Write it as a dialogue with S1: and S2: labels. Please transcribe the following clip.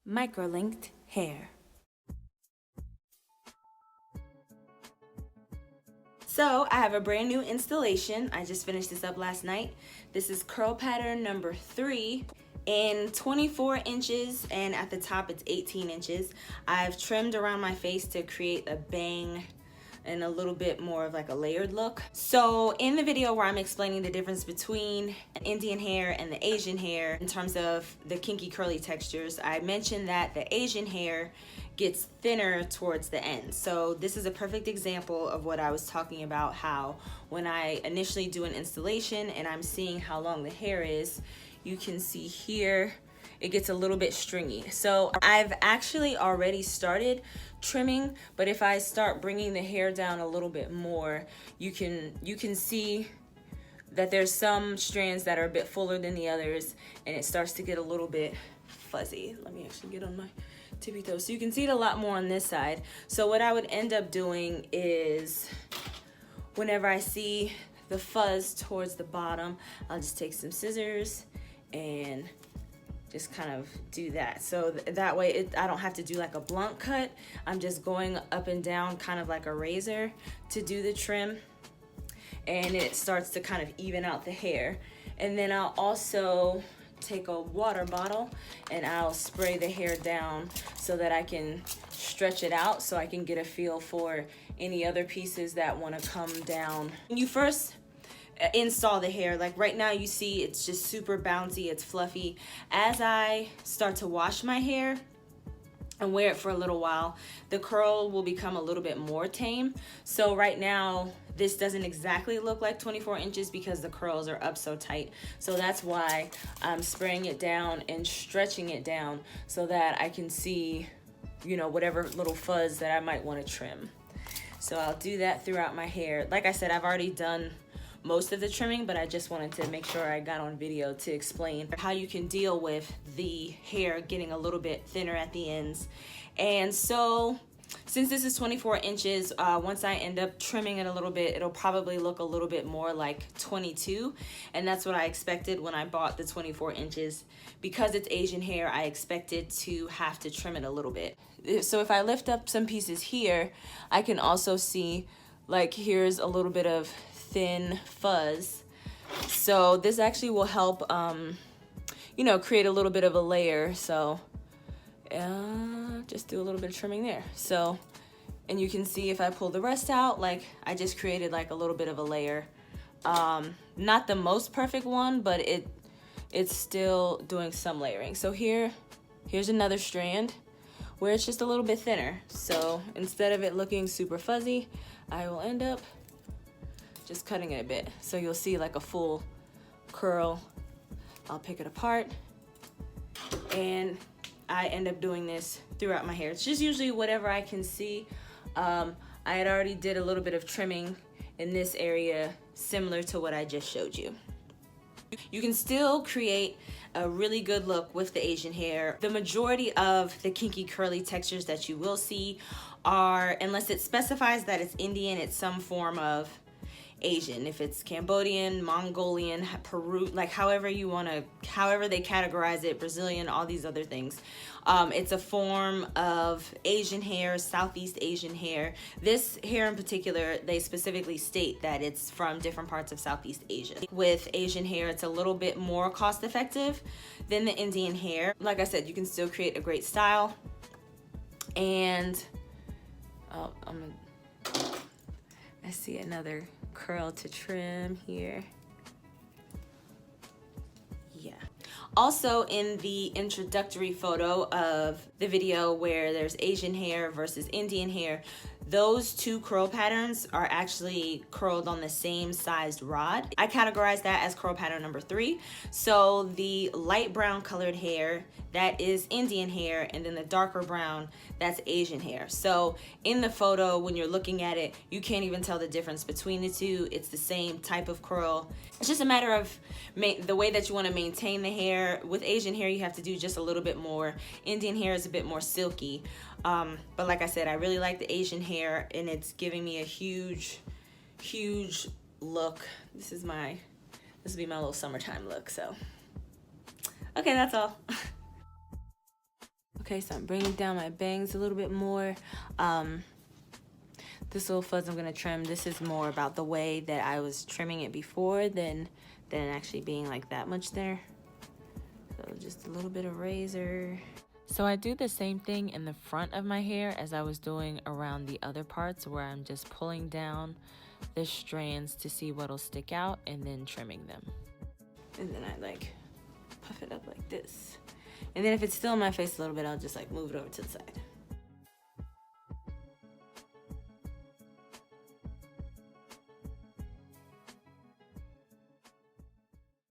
S1: Microlinked Hair. So I have a brand new installation. I just finished this up last night. This is curl pattern number 3 in 24 inches, and at the top it's 18 inches. I've trimmed around my face to create a bang and a little bit more of like a layered look. So in the video where I'm explaining the difference between Indian hair and the Asian hair in terms of the kinky curly textures, I mentioned that the Asian hair gets thinner towards the end. So this is a perfect example of what I was talking about, how when I initially do an installation and I'm seeing how long the hair is, you can see here it gets a little bit stringy. So I've actually already started trimming, but if I start bringing the hair down a little bit more, you can see that there's some strands that are a bit fuller than the others, and it starts to get a little bit fuzzy. Let me actually get on my tippy toes. So you can see it a lot more on this side. So what I would end up doing is whenever I see the fuzz towards the bottom, I'll just take some scissors and just kind of do that. So that way I don't have to do like a blunt cut. I'm just going up and down kind of like a razor to do the trim, and it starts to kind of even out the hair. And then I'll also take a water bottle and I'll spray the hair down so that I can stretch it out, so I can get a feel for any other pieces that want to come down. When you first install the hair, like right now you see it's just super bouncy, it's fluffy. As I start to wash my hair and wear it for a little while, the curl will become a little bit more tame. So right now this doesn't exactly look like 24 inches because the curls are up so tight. So that's why I'm spraying it down and stretching it down so that I can see, you know, whatever little fuzz that I might want to trim. So I'll do that throughout my hair. Like I said, I've already done most of the trimming, but I just wanted to make sure I got on video to explain how you can deal with the hair getting a little bit thinner at the ends. And so since this is 24 inches, once I end up trimming it a little bit, it'll probably look a little bit more like 22. And that's what I expected when I bought the 24 inches. Because it's Asian hair, I expected to have to trim it a little bit. So if I lift up some pieces here, I can also see like here's a little bit of thin fuzz. So this actually will help, you know, create a little bit of a layer. So just do a little bit of trimming there. So, and you can see if I pull the rest out, like I just created like a little bit of a layer. Not the most perfect one, but it's still doing some layering. So here's another strand where it's just a little bit thinner. So instead of it looking super fuzzy, I will end up just cutting it a bit. So you'll see like a full curl. I'll pick it apart, and I end up doing this throughout my hair. It's just usually whatever I can see. I had already did a little bit of trimming in this area similar to what I just showed you. You can still create a really good look with the Asian hair. The majority of the kinky curly textures that you will see are, unless it specifies that it's Indian, it's some form of Asian. If it's Cambodian, Mongolian, Peru, like however you want to, however they categorize it, Brazilian, all these other things. It's a form of Asian hair, Southeast Asian hair. This hair in particular, they specifically state that it's from different parts of Southeast Asia. With Asian hair, it's a little bit more cost effective than the Indian hair. Like I said, you can still create a great style. And I see another curl to trim here. Yeah. Also, in the introductory photo of the video where there's Asian hair versus Indian hair, those two curl patterns are actually curled on the same sized rod. I categorize that as curl pattern number 3. So the light brown colored hair, that is Indian hair, and then the darker brown, that's Asian hair. So in the photo, when you're looking at it, you can't even tell the difference between the two. It's the same type of curl. It's just a matter of the way that you want to maintain the hair. With Asian hair, you have to do just a little bit more. Indian hair is a bit more silky. But like I said, I really like the Asian hair, and it's giving me a huge look. This will be my little summertime look. So okay, that's all. Okay, so I'm bringing down my bangs a little bit more. This little fuzz I'm gonna trim, this is more about the way that I was trimming it before than actually being like that much there. So just a little bit of razor. So I do the same thing in the front of my hair as I was doing around the other parts, where I'm just pulling down the strands to see what'll stick out and then trimming them. And then I like puff it up like this. And then if it's still in my face a little bit, I'll just like move it over to the side.